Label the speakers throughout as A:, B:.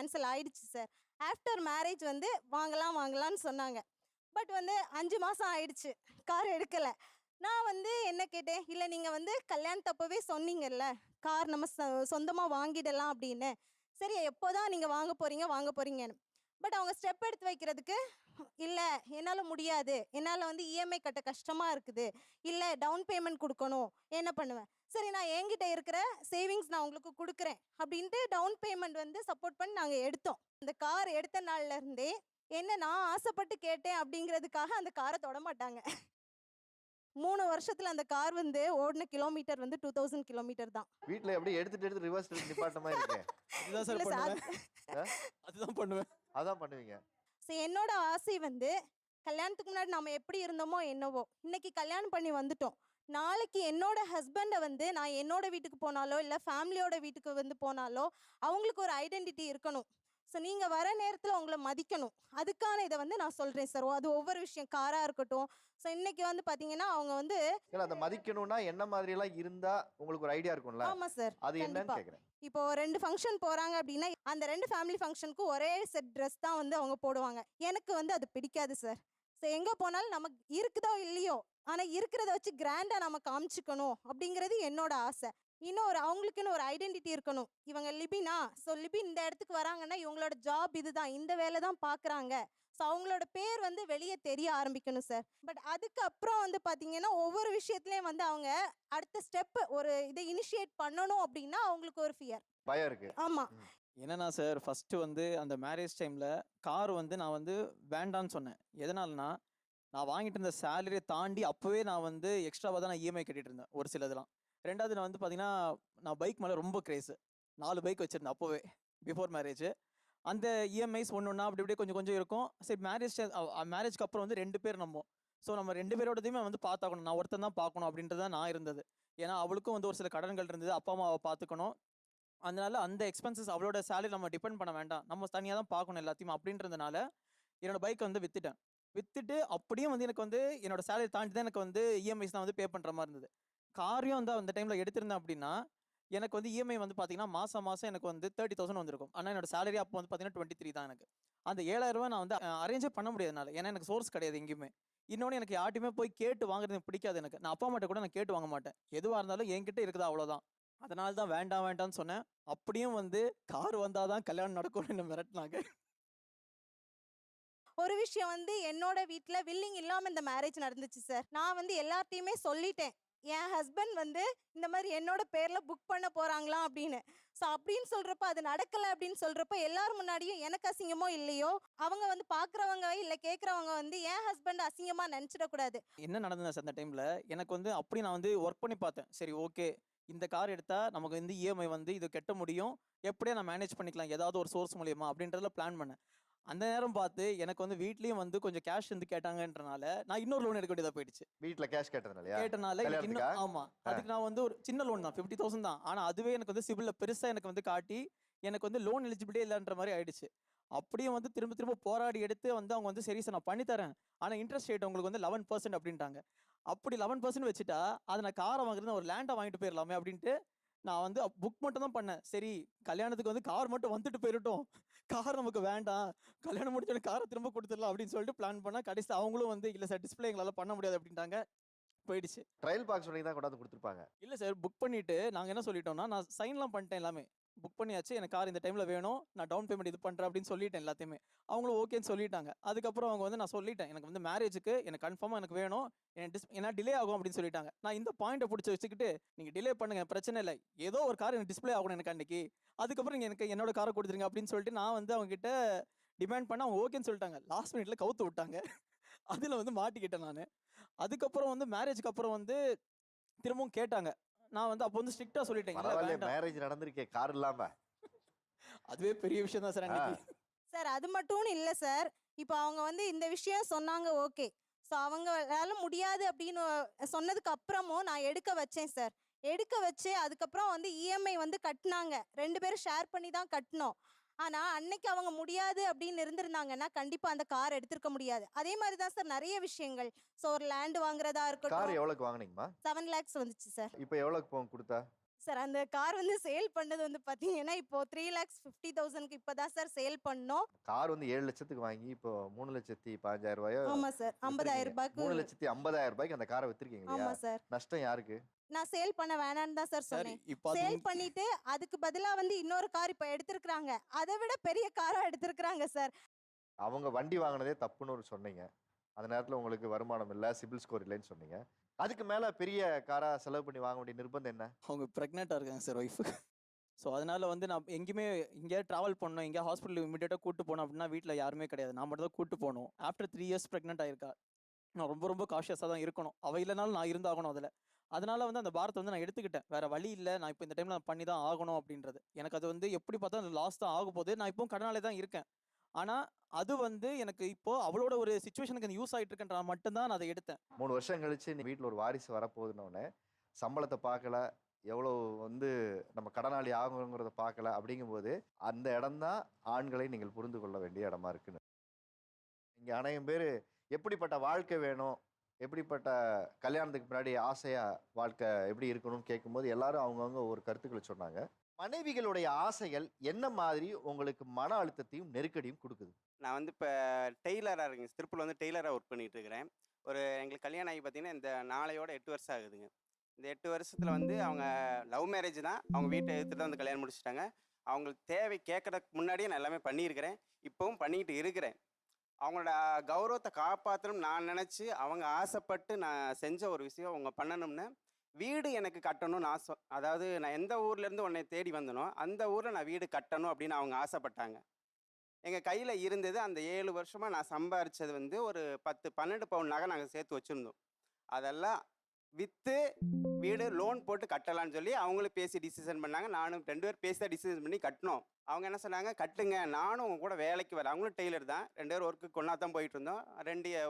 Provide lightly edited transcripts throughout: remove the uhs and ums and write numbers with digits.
A: Cancel ஆயிடுச்சு sir. After marriage வந்து வாங்கலாம் வாங்கலாம்னு சொன்னாங்க. பட் வந்து 5 மாதம் ஆயிடுச்சு, கார் எடுக்கலை. நான் வந்து என்ன கேட்டேன், இல்லை நீங்கள் வந்து கல்யாணத்தப்பவே சொன்னீங்கல்ல கார் நம்ம சொந்தமாக வாங்கிடலாம் அப்படின்னு. சரி எப்போதான் நீங்கள் வாங்க போகிறீங்க வாங்க போகிறீங்கன்னு. பட் அவங்க ஸ்டெப் எடுத்து வைக்கிறதுக்கு, இல்லை என்னால் முடியாது, என்னால் வந்து இஎம்ஐ கட்ட கஷ்டமாக இருக்குது, இல்லை டவுன் பேமெண்ட் கொடுக்கணும், என்ன பண்ணுவேன். சரி நான் என்கிட்ட இருக்கிற சேவிங்ஸ் நான் உங்களுக்கு கொடுக்குறேன் அப்படின்ட்டு டவுன் பேமெண்ட் வந்து சப்போர்ட் பண்ணி நாங்கள் எடுத்தோம். அந்த கார் எடுத்த நாள்ல இருந்தே என்ன நான் ஆசைப்பட்டு கேட்டேன் அப்படிங்கிறதுக்காக அந்த காரை தொட மாட்டாங்க. 3 வருஷத்துல அந்த கார் வந்து ஓடின கிலோமீட்டர் வந்து 2000 கிலோமீட்டர் தான்.
B: வீட்ல எப்படி எடுத்துட்டு எடுத்து ரிவர்ஸ் நிப்பாட்ட மாதிரி இருக்கு.
C: அதுதான் சார்
A: இல்ல சார்,
C: பண்ணுவேன். அதுதான் பண்ணுவேன்.
B: அதான் பண்ணுவீங்க.
A: என்னோட ஆசை வந்து கல்யாணத்துக்கு முன்னாடி நம்ம எப்படி இருந்தோமோ என்னவோ, இன்னைக்கு கல்யாணம் பண்ணி வந்துட்டோம். நாளைக்கு என்னோட ஹஸ்பண்டை வந்து நான் என்னோட வீட்டுக்கு போனாலோ இல்லை ஃபேமிலியோட வீட்டுக்கு வந்து போனாலோ அவங்களுக்கு ஒரு ஐடென்டிட்டி இருக்கணும். ஸோ நீங்கள் வர நேரத்தில் உங்களை மதிக்கணும். அதுக்கான இதை வந்து நான் சொல்கிறேன் சார். அது ஒவ்வொரு விஷயம் காராக இருக்கட்டும். ஸோ இன்னைக்கு வந்து பார்த்தீங்கன்னா அவங்க வந்து
B: அதை மதிக்கணும்னா என்ன மாதிரி எல்லாம் இருந்தா உங்களுக்கு ஒரு ஐடியா இருக்கும்ல?
A: ஆமாம் சார்,
B: அது என்னன்னு கேட்குறேன்.
A: இப்போ 2 ஃபங்க்ஷன் போகிறாங்க அப்படின்னா அந்த 2 ஃபேமிலி ஃபங்க்ஷனுக்கு ஒரே செட் ட்ரெஸ் தான் வந்து அவங்க போடுவாங்க. எனக்கு வந்து அது பிடிக்காது சார். ஸோ எங்கே போனாலும் நமக்கு இருக்குதோ இல்லையோ, ஆனால் இருக்கிறத வச்சு கிராண்டாக நம்ம காமிச்சிக்கணும் அப்படிங்கிறது என்னோட ஆசை. இன்னொரு அவங்களுக்குன்னு ஒரு ஐடென்டிட்டி இருக்கணும். இவங்க லிபினா, ஸோ லிபி இந்த இடத்துக்கு வராங்கன்னா இவங்களோட ஜாப் இதுதான், இந்த வேலை தான் பார்க்குறாங்க. ஸோ அவங்களோட பேர் வந்து வெளியே தெரிய ஆரம்பிக்கணும் சார். பட் அதுக்கப்புறம் வந்து பார்த்தீங்கன்னா ஒவ்வொரு விஷயத்துலேயும் வந்து அவங்க அடுத்த ஸ்டெப் ஒரு இதை இனிஷியேட் பண்ணணும் அப்படின்னா அவங்களுக்கு ஒரு ஃபியர்,
B: பயம் இருக்கு.
A: ஆமாம்.
C: என்னன்னா சார், ஃபர்ஸ்ட் வந்து அந்த மேரேஜ் டைம்ல கார் வந்து நான் வந்து வேண்டான்னு சொன்னேன். எதனாலனா, நான் வாங்கிட்டு இருந்த சேலரியை தாண்டி அப்பவே நான் வந்து எக்ஸ்ட்ராவாக தான் நான் இஎம்ஐ கட்டிட்டு இருந்தேன் ஒரு சிலதெல்லாம். ரெண்டாவது நான் வந்து பார்த்தீங்கன்னா நான் பைக் மேலே ரொம்ப கிரேஸு. 4 பைக் வச்சுருந்தேன் அப்போவே, பிஃபோர் மேரேஜ். அந்த இஎம்ஐஸ் ஒன்று அப்படி இப்படியே கொஞ்சம் கொஞ்சம் இருக்கும். சரி மேரேஜ்க்கு அப்புறம் வந்து 2 பேர் நம்ம, ஸோ நம்ம 2 பேரோடதையுமே வந்து பார்த்தாக்கணும். நான் ஒருத்தன் தான் பார்க்கணும் அப்படின்றது தான் நான் இருந்தது. ஏன்னா அவளுக்கும் வந்து ஒரு சில கடன்கள் இருந்தது, அப்பா அம்மாவை பார்த்துக்கணும். அதனால அந்த எக்ஸ்பென்சஸ் அவளோட சேலரி நம்ம டிபெண்ட் பண்ண வேண்டாம், நம்ம தனியாக தான் பார்க்கணும் எல்லாத்தையும் அப்படின்றதுனால என்னோட பைக்கை வந்து வித்துட்டு அப்படியும் வந்து எனக்கு வந்து என்னோட சேலரி தாண்டி தான் எனக்கு வந்து இஎம்ஐஸ் தான் வந்து பே பண்ணுற மாதிரி இருந்தது. காரையும் வந்து அந்த டைமில் எடுத்திருந்தேன் அப்படின்னா எனக்கு வந்து இஎம்ஐ வந்து பார்த்தீங்கன்னா மாதம் எனக்கு வந்து 30,000 வந்திருக்கும். ஆனால் என்னோட சேலரி அப்போ வந்து பார்த்தீங்கன்னா 23 தான் எனக்கு. அந்த 7,000 ரூபாய் நான் வந்து அரேஞ்சே பண்ண முடியாதுனால, ஏன்னா எனக்கு சோர்ஸ் கிடையாது எங்கேயுமே. இன்னொன்று எனக்கு யார்ட்டையுமே போய் கேட்டு வாங்குறது எனக்கு பிடிக்காது. எனக்கு நான் அப்பா அம்மாட்ட கூட நான் கேட்டு வாங்க மாட்டேன். எதுவாக இருந்தாலும் என்கிட்ட இருக்குதா அவ்வளோதான். அதனால தான் வேண்டாம்னு சொன்னேன். அப்படியும் வந்து கார் வந்தாதான் கல்யாணம் நடக்கும்னு என்ன மிரட்டினாங்க.
A: ஒரு விஷயம் வந்து என்னோட வீட்டில் வில்லிங் இல்லாமல் இந்த மேரேஜ் நடந்துச்சு சார். நான் வந்து எல்லார்ட்டையுமே சொல்லிட்டேன், என் ஹஸ்பண்ட் வந்து இந்த மாதிரி என்னோட பேரில் புக் பண்ண போகிறாங்களாம் அப்படின்னு. ஸோ அப்படின்னு சொல்கிறப்ப அது நடக்கலை அப்படின்னு சொல்கிறப்ப எல்லாரும் முன்னாடியும் எனக்கு அசிங்கமோ இல்லையோ, அவங்க வந்து பார்க்குறவங்க இல்லை கேட்குறவங்க வந்து என் ஹஸ்பண்ட் அசிங்கமாக நினச்சிடக்கூடாது.
C: என்ன நடந்தது சார் அந்த டைமில், எனக்கு வந்து அப்படி நான் வந்து ஒர்க் பண்ணி பார்த்தேன். சரி ஓகே, இந்த கார் எடுத்தால் நமக்கு வந்து இஎம்ஐ வந்து இது கட்ட முடியும், எப்படியே நான் மேனேஜ் பண்ணிக்கலாம் ஏதாவது ஒரு சோர்ஸ் மூலியமா அப்படின்றதுல பிளான் பண்ணேன். அந்த நேரம் பார்த்து எனக்கு வந்து வீட்லயும் வந்து கொஞ்சம் கேஷ் வந்து கேட்டாங்கன்றனால நான் இன்னொரு லோன் எடுக்க வேண்டியதா போயிடுச்சு.
B: வீட்ல கேஷ்
C: கேட்டனால இன்னும் ஆமா, அதுக்கு நான் வந்து ஒரு சின்ன லோன் தான் 50,000 தான். ஆனா அதுவே எனக்கு வந்து சிபில்ல பெருசா எனக்கு வந்து காட்டி எனக்கு வந்து லோன் எலிஜிபிலிட்டி இல்லைன்ற மாதிரி ஆயிடுச்சு. அப்படியே வந்து திரும்ப போராடி எடுத்து வந்து அவங்க வந்து சரி சார் நான் பண்ணித்தரேன், ஆனா இன்ட்ரெஸ்ட் ரேட் உங்களுக்கு வந்து 11% அப்படின்ட்டாங்க. அப்படி 11% வச்சுட்டா அதை நான் காரை வாங்குறது ஒரு லேண்டை வாங்கிட்டு போயிடலாமே அப்படின்ட்டு நான் வந்து புக் மட்டும் தான் பண்ணேன். சரி கல்யாணத்துக்கு வந்து கார் மட்டும் வந்துட்டு போயிட்டோம், கார் நமக்கு வேண்டாம், கல்யாணம் முடிச்சோடனே காரை திரும்ப கொடுத்துடலாம் அப்படின்னு சொல்லிட்டு பிளான் பண்ணா, கடைசி அவங்களும் வந்து இல்லை சார் டிஸ்பிளே எங்களால் பண்ண முடியாது அப்படின்ட்டாங்க. போயிடுச்சு.
B: ட்ரையல் பாக்ஸ் பண்ணி தான் கொண்டாந்து கொடுத்துருப்பாங்க.
C: இல்லை சார், புக் பண்ணிட்டு நாங்கள் என்ன சொல்லிட்டோம்னா, நான் சைன்லாம் பண்ணிட்டேன், எல்லாமே புக் பண்ணியாச்சு, எனக்கு கார் இந்த டைமில் வேணும், நான் டவுன் பேமெண்ட் இது பண்ணுறேன் அப்படின்னு சொல்லிட்டேன் எல்லாத்தையுமே. அவங்களும் ஓகேன்னு சொல்லிட்டாங்க. அதுக்கப்புறம் அவங்க வந்து நான் சொல்லிட்டேன் எனக்கு வந்து மேரேஜுக்கு எனக்கு கன்ஃபார்மாக எனக்கு வேணும், ஏன்னா டிலே ஆகும் அப்படின்னு சொல்லிட்டாங்க. நான் இந்த பாயிண்ட்டை பிடிச்சி வச்சுக்கிட்டு நீங்கள் டிலே பண்ணுங்க பிரச்சனை இல்லை, ஏதோ ஒரு கார் எனக்கு டிஸ்பிளே ஆகணும் எனக்கு அன்னைக்கு, அதுக்கப்புறம் நீங்கள் எனக்கு என்னோட காரை கொடுத்துருங்க அப்படின்னு சொல்லிட்டு நான் வந்து அவங்க கிட்ட டிமாண்ட் பண்ண அவங்க ஓகேன்னு சொல்லிட்டாங்க. லாஸ்ட் மினிட்ல கவுத்து விட்டாங்க. அதில் வந்து மாட்டிக்கிட்டேன் நான். அதுக்கப்புறம் வந்து மேரேஜுக்கு அப்புறம் வந்து திரும்பவும் கேட்டாங்க. நான் வந்து அப்போ வந்து ஸ்ட்ரிக்டா சொல்லிட்டேன்,
B: மேரேஜ் நடந்திருக்கே கார் இல்லாம.
C: அதுவே பெரிய விஷயம் தான் சார் அன்னைக்கு.
A: சார் அது மட்டும் இல்லை சார், இப்போ அவங்க வந்து இந்த விஷயம் சொன்னாங்க ஓகே, ஸோ அவங்களால முடியாது அப்படின்னு சொன்னதுக்கு அப்புறமும் நான் எடுக்க வச்சேன் சார். எடுக்க வச்சு அதுக்கப்புறம் வந்து இஎம்ஐ வந்து கட்டினாங்க, 2 பேரும் ஷேர் பண்ணி தான் கட்டினோம். ஆனால் அன்னைக்கு அவங்க முடியாது அப்படின்னு இருந்திருந்தாங்கன்னா கண்டிப்பாக அந்த கார் எடுத்திருக்க முடியாது. அதே மாதிரி தான் சார் நிறைய விஷயங்கள். ஸோ ஒரு லேண்ட் வாங்குறதா இருக்கட்டும்.
B: கார் எவ்வளோக்கு வாங்குனீங்கம்மா?
A: 7 lakhs வந்துச்சு சார்.
B: இப்போ எவ்வளோக்கு கொடுத்தா?
A: சார் அந்த கார் வந்து சேல் பண்ணது வந்து பார்த்தீங்கன்னா, இப்போ 3,50,000க்கு இப்போ தான் சார் சேல் பண்ணோம்.
B: கார் வந்து 7 லட்சத்துக்கு வாங்கி இப்போ 3,15,000
A: ஆமா சார். ரூ.
B: வித்திருக்கீங்க.
A: 50,000க்கு
B: 3,50,000 அந்த காரை வித்திருக்கீங்க இல்லையா?
A: ஆமா சார்.
B: நஷ்டம் யாருக்கு?
A: நான் சேல் பண்ண வேணான்னு தான் சார்
C: சார்
A: சொன்னேன்.
C: இப்போ அது
A: சேல் பண்ணிட்டு அதுக்கு பதிலா வந்து இன்னொரு கார் இப்போ எடுத்திருக்கிறாங்க. அதை விட பெரிய காரா எடுத்திருக்கிறாங்க சார்.
B: அவங்க வண்டி வாங்கினதே தப்புன்னு ஒரு சொன்னீங்க. அந்த நேரத்துல உங்களுக்கு வருமானம் இல்ல, சிபில் ஸ்கோர் இல்லைன்னு சொன்னீங்க. அதுக்கு மேல பெரிய காரா செலவு பண்ணி வாங்க வேண்டிய நிர்பந்தம் என்ன?
C: அவங்க ப்ரெக்னெண்ட்டாக இருக்காங்க சார் ஒய்ஃபு. ஸோ அதனால வந்து நான் எங்கேயுமே எங்கேயாவது ட்ராவல் பண்ணணும், எங்கேயா ஹாஸ்பிட்டல் இமீடியட்டாக கூட்டு போனோம் அப்படின்னா வீட்டில் யாருமே கிடையாது. நான் மட்டும் தான் கூட்டு போகணும். ஆஃப்டர் 3 இயர்ஸ் ப்ரெக்னென்ட் ஆயிருக்கா. நான் ரொம்ப ரொம்ப காஷியஸாக தான் இருக்கணும். அவள் இல்லைனாலும் நான் இருந்தாகணும் அதில். அதனால வந்து அந்த பாரத்தை வந்து நான் எடுத்துக்கிட்டேன். வேற வழி இல்லை, நான் இப்போ இந்த டைமில் நான் பண்ணி தான் ஆகணும் அப்படின்றது. எனக்கு அது வந்து எப்படி பார்த்தா அந்த லாஸ் தான் ஆக போகுது. நான் இப்போவும் கடனாலே தான் இருக்கேன். ஆனால் அது வந்து எனக்கு இப்போ அவளோட ஒரு சிச்சுவேஷனுக்கு அது யூஸ் ஆகிட்டு இருக்குன்ற மட்டும்தான் நான் அதை எடுத்தேன்.
B: 3 வருஷம் கழிச்சு நீ வீட்ல ஒரு வாரிசு வரப்போகுதுன்னொடனே, சம்பளத்த பார்க்கல, எவ்வளோ வந்து நம்ம கடனாளி ஆகுங்கிறத பார்க்கல அப்படிங்கும்போது, அந்த இடம் தான் ஆண்களை நீங்கள் புரிந்து கொள்ள வேண்டிய இடமா இருக்குன்னு. இங்க அநேகம் பேரு எப்படிப்பட்ட வாழ்க்கை வேணும்? எப்படிப்பட்ட கல்யாணத்துக்கு முன்னாடி ஆசையா வாழ்க்கை எப்படி இருக்கணும்னு கேட்கும்போது, எல்லாரும் அவங்கவங்க ஒரு கருத்துக்கள சொன்னாங்க. மனைவிகளுடைய ஆசைகள் என்ன மாதிரி உங்களுக்கு மன அழுத்தத்தையும், நெருக்கடியும் குடுக்குது?
D: நான் வந்து இப்போ டெய்லராக இருக்கேங்க. திருப்பூர்ல வந்து டெய்லராக ஒர்க் பண்ணிட்டு இருக்கிறேன். எங்களுக்கு கல்யாணம் ஆகி பார்த்தீங்கன்னா, இந்த நாளையோட 8 வருஷம் ஆகுதுங்க. இந்த 8 வருஷத்தில் வந்து அவங்க லவ் மேரேஜ் தான். அவங்க வீட்டை எதிர்த்து தான் வந்து கல்யாணம் முடிச்சுட்டாங்க. அவங்களுக்கு தேவை கேட்கறதுக்கு முன்னாடியே நான் எல்லாமே பண்ணியிருக்கிறேன். இப்போவும் பண்ணிக்கிட்டு இருக்கிறேன். அவங்களோட கௌரவத்தை காப்பாற்றணும்னு நான் நினச்சி, அவங்க ஆசைப்பட்டு நான் செஞ்ச ஒரு விஷயம் அவங்க பண்ணணும்னு, வீடு எனக்கு கட்டணும்னு ஆசை. அதாவது நான் எந்த ஊர்லேருந்து உன்னை தேடி வந்தனோ, அந்த ஊரில் நான் வீடு கட்டணும் அப்படின்னு அவங்க ஆசைப்பட்டாங்க. எங்கள் கையில் இருந்தது அந்த 7 வருஷமாக நான் சம்பாரிச்சது வந்து ஒரு 10, 12 பவுன் நகை நாங்கள் சேர்த்து வச்சுருந்தோம். அதெல்லாம் விற்று வீடு லோன் போட்டு கட்டலான்னு சொல்லி அவங்களும் பேசி டிசிஷன் பண்ணாங்க. நானும் 2 பேர் பேசி தான் டிசிஷன் பண்ணி கட்டினோம். அவங்க என்ன சொன்னாங்க, கட்டுங்க, நானும் உங்க கூட வேலைக்கு வரேன். அவங்களும் டெய்லர் தான். 2 பேரும் ஒர்க்குக்கு ஒன்றா தான் போயிட்டு இருந்தோம்.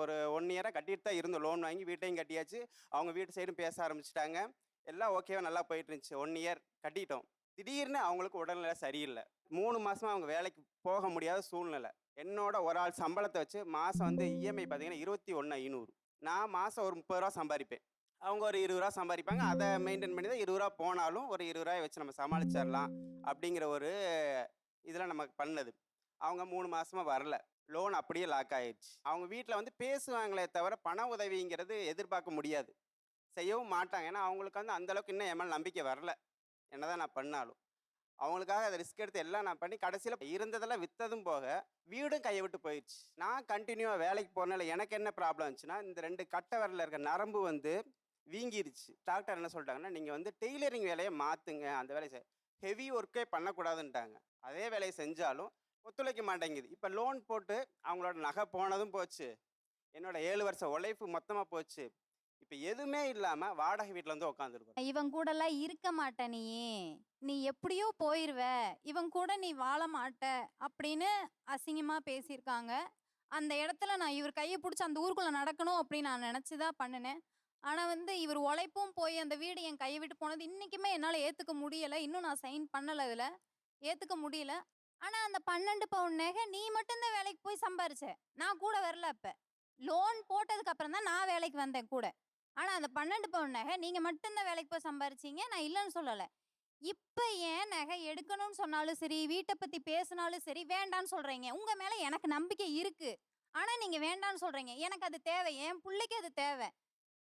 D: ஒரு 1 இயராக கட்டிட்டு தான் இருந்தோம். லோன் வாங்கி வீட்டையும் கட்டியாச்சு. அவங்க வீட்டு சைடும் பேச ஆரம்பிச்சிட்டாங்க. எல்லாம் ஓகேவா நல்லா போயிட்டு இருந்துச்சு. 1 இயர் கட்டிட்டோம். திடீர்னு அவங்களுக்கு உடல்நிலை சரியில்லை. 3 மாசமா அவங்க வேலைக்கு போக முடியாத சூழ்நிலை. என்னோட ஒரு ஆள் சம்பளத்தை வச்சு மாதம் வந்து இஎம்ஐ பார்த்தீங்கன்னா 21,500. நான் மாதம் ஒரு 30 ரூபா சம்பாதிப்பேன். அவங்க ஒரு 20 ரூபா சம்பாதிப்பாங்க. அதை மெயின்டைன் பண்ணி தான் 20 ரூபா போனாலும் ஒரு 20 ரூபாயை வச்சு நம்ம சமாளிச்சிடலாம் அப்படிங்கிற ஒரு இதில் நமக்கு பண்ணது. அவங்க 3 மாசமா வரல. லோன் அப்படியே லாக் ஆயிடுச்சு. அவங்க வீட்டில் வந்து பேசுவாங்களே தவிர பண உதவிங்கிறது எதிர்பார்க்க முடியாது. செய்யவும் மாட்டாங்க. ஏன்னா அவங்களுக்கு வந்து அந்தளவுக்கு இன்னும் என் மேலே நம்பிக்கை வரல. என்னதான் நான் பண்ணாலும் அவங்களுக்காக அதை ரிஸ்க் எடுத்து எல்லாம் நான் பண்ணி கடைசியில் இருந்ததெல்லாம் விற்றதும் போக வீடும் கையை விட்டு போயிடுச்சு. நான் கண்டினியூவாக வேலைக்கு போகிறனால எனக்கு என்ன ப்ராப்ளம் இருந்துச்சுன்னா, இந்த 2 கட்டை விரலில் இருக்க நரம்பு வந்து வீங்கிருச்சு. டாக்டர் என்ன சொல்லிட்டாங்கன்னா, நீங்கள் வந்து டெய்லரிங் வேலையை மாற்றுங்க, அந்த வேலையை ஹெவி ஒர்க்கே பண்ணக்கூடாதுன்ட்டாங்க. அதே வேலையை செஞ்சாலும் ஒத்துழைக்க மாட்டேங்குது. இப்போ லோன் போட்டு அவங்களோட நகை போனதும் போச்சு, என்னோட 7 வருஷம் உழைப்பு மொத்தமாக போச்சு. இப்போ எதுவுமே இல்லாமல் வாடகை வீட்டில் வந்து உட்காந்துருக்கோம்.
E: இவன் கூடலாம் இருக்க மாட்ட நீ எப்படியோ போயிருவ, இவன் கூட நீ வாழ மாட்ட அப்படின்னு அசிங்கமா பேசியிருக்காங்க. அந்த இடத்துல நான் இவர் கையை பிடிச்சி அந்த ஊருக்குள்ள நடக்கணும் அப்படின்னு நான் நினைச்சுதான் பண்ணினேன். ஆனா வந்து இவர் உழைப்பும் போய் அந்த வீடு என் கையை விட்டு போனது இன்னைக்குமே என்னால ஏத்துக்க முடியல. இன்னும் நான் சைன் பண்ணல, இதுல ஏத்துக்க முடியல. ஆனா அந்த 12 பவுன் நகை நீ மட்டும்தான் வேலைக்கு போய் சம்பாரிச்ச, நான் கூட வரல. அப்ப லோன் போட்டதுக்கு அப்புறம் தான் நான் வேலைக்கு வந்தேன் கூட. ஆனா அந்த 12 பவுன் நகை நீங்க மட்டும்தான் வேலைக்கு போய் சம்பாரிச்சீங்க, நான் இல்லைன்னு சொல்லல. இப்ப ஏன் நகை எடுக்கணும்னு சொன்னாலும் சரி, வீட்டை பத்தி பேசினாலும் சரி வேண்டான்னு சொல்றீங்க. உங்க மேல எனக்கு நம்பிக்கை இருக்கு, ஆனா நீங்க வேண்டான்னு சொல்றீங்க. எனக்கு அது தேவை, என் பிள்ளைக்கு அது தேவை.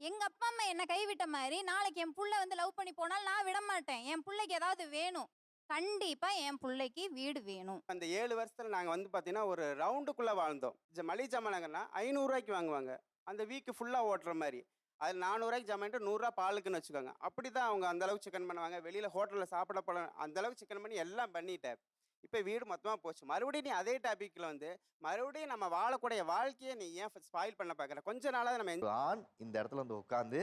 E: எங்க அப்பா அம்மா என்ன கைவிட்ட மாதிரி நாளைக்கு என் புள்ள வந்து லவ் பண்ணி போனால் நான் விட மாட்டேன். என் பிள்ளைக்கு ஏதாவது வேணும், கண்டிப்பா என் பிள்ளைக்கு வீடு வேணும்.
D: அந்த 7 வருஷத்துல நாங்கள் வந்து பார்த்தீங்கன்னா ஒரு ரவுண்டுக்குள்ளே வாழ்ந்தோம். மளிகை ஜாமான்ங்கன்னா 500 ரூபாய்க்கு வாங்குவாங்க, அந்த வீக்கு ஃபுல்லாக ஓட்டுற மாதிரி. அது 400 ரூபாய்க்கு ஜாமான்ட்டு 100 ரூபா பாலுக்குன்னு வச்சுக்கோங்க. அப்படி தான் அவங்க அந்தளவுக்கு சிக்கன் பண்ணுவாங்க. வெளியில் ஹோட்டலில் சாப்பிட போல அந்தளவுக்கு சிக்கன் பண்ணி எல்லாம் பண்ணிட்டேன். இப்போ வீடு மொத்தமாக போச்சு. மறுபடியும் நீ அதே டாபிக்கில் வந்து மறுபடியும் நம்ம வாழக்கூடிய வாழ்க்கையை நீ ஏன் ஸ்பாயில் பண்ண பார்க்குற? கொஞ்ச நாளாக நம்ம
B: ஒரு ஆண் இந்த இடத்துல வந்து உட்காந்து,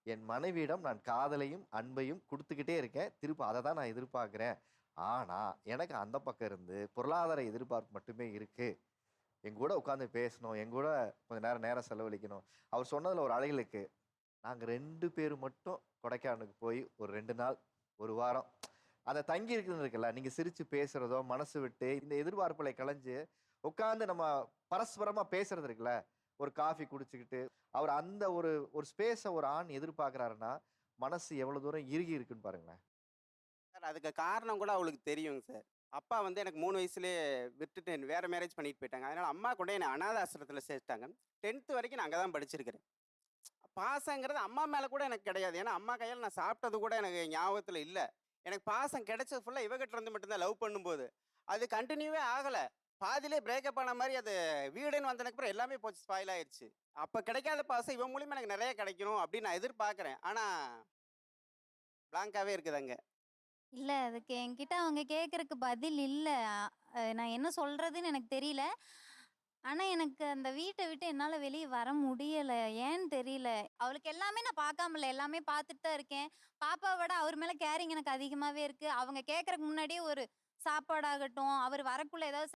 B: என் மனைவியிடம் நான் காதலையும் அன்பையும் கொடுத்துக்கிட்டே இருக்கேன், திரும்ப அதை தான் நான் எதிர்பார்க்குறேன், ஆனா எனக்கு அந்த பக்கம் இருந்து பொருளாதார எதிர்பார்ப்பு மட்டுமே இருக்கு, என் கூட உட்காந்து பேசணும், என் கூட கொஞ்ச நேரம் செலவழிக்கணும். அவர் சொன்னதுல ஒரு அழகு இருக்கு. நாங்க 2 பேர் மட்டும் கொடைக்கானலுக்கு போய் ஒரு 2 நாள், 1 வாரம் அந்த தங்கி இருக்கிறது இருக்குல்ல, நீங்க சிரிச்சு பேசுறதோ, மனசு விட்டு இந்த எதிர்பார்ப்புகளை களைஞ்சு உட்காந்து நம்ம பரஸ்பரமா பேசுறது இருக்குல்ல, ஒரு காஃபி குடிச்சுக்கிட்டு, அவர் அந்த ஒரு ஸ்பேஸை ஒரு ஆண் எதிர்பார்க்குறாருன்னா மனசு எவ்வளவு தூரம் இறுகி இருக்குன்னு பாருங்களேன்.
D: சார் அதுக்கு காரணம் கூட அவளுக்கு தெரியுங்க சார். அப்பா வந்து எனக்கு 3 வயசுலயே விட்டுட்டு வேற மேரேஜ் பண்ணிட்டு போயிட்டாங்க. அதனால அம்மா கூட என்னை அனாதை ஆசிரமத்துல சேர்த்துட்டாங்க. 10th வரைக்கும் நான் அங்க தான் படிச்சிருக்கிறேன். பாசங்கிறது அம்மா மேல கூட எனக்கு கிடையாது. ஏன்னா அம்மா கையால நான் சாப்பிட்டது கூட எனக்கு ஞாபகத்துல இல்ல. எனக்கு பாசம் கிடைச்சது ஃபுல்லா இவகிட்ட இருந்து மட்டும்தான் லவ் பண்ணும்போது. அது கன்டினியூவே ஆகல. பாதியிலே பிரேக்கப் ஆன மாரி அது வீடுன்னு வந்ததுக்கு அப்புறம் எல்லாமே போச்சு, ஸ்பாயில் ஆயிருச்சு. அப்ப கிடைக்காத பாசம் இவன் மூலியமா எனக்கு நிறைய கிடைக்கணும் அப்படின்னு நான் எதிர்பார்க்கிறேன். ஆனா பிளாங்காவே இருக்குது அங்க.
E: இல்ல அதுக்கு என்கிட்ட அவங்க கேட்கறக்கு பதில் இல்ல. நான் என்ன சொல்றதுன்னு எனக்கு தெரியல. ஆனா எனக்கு அந்த வீட்ட விட்டு என்னால வெளிய வர முடியல. ஏன்னு தெரியல. அவளுக்கு எல்லாமே நான் பார்க்காம இல்ல. எல்லாமே பார்த்துட்டு தான் இருக்கேன். பாப்பாவ விட அவர் மேல கேரிங் எனக்கு அதிகமாவே இருக்கு. அவங்க கேட்கறக்கு முன்னாடியே ஒரு சாப்பாடாகட்டும், அவர் வரக்குள்ள ஏதாவது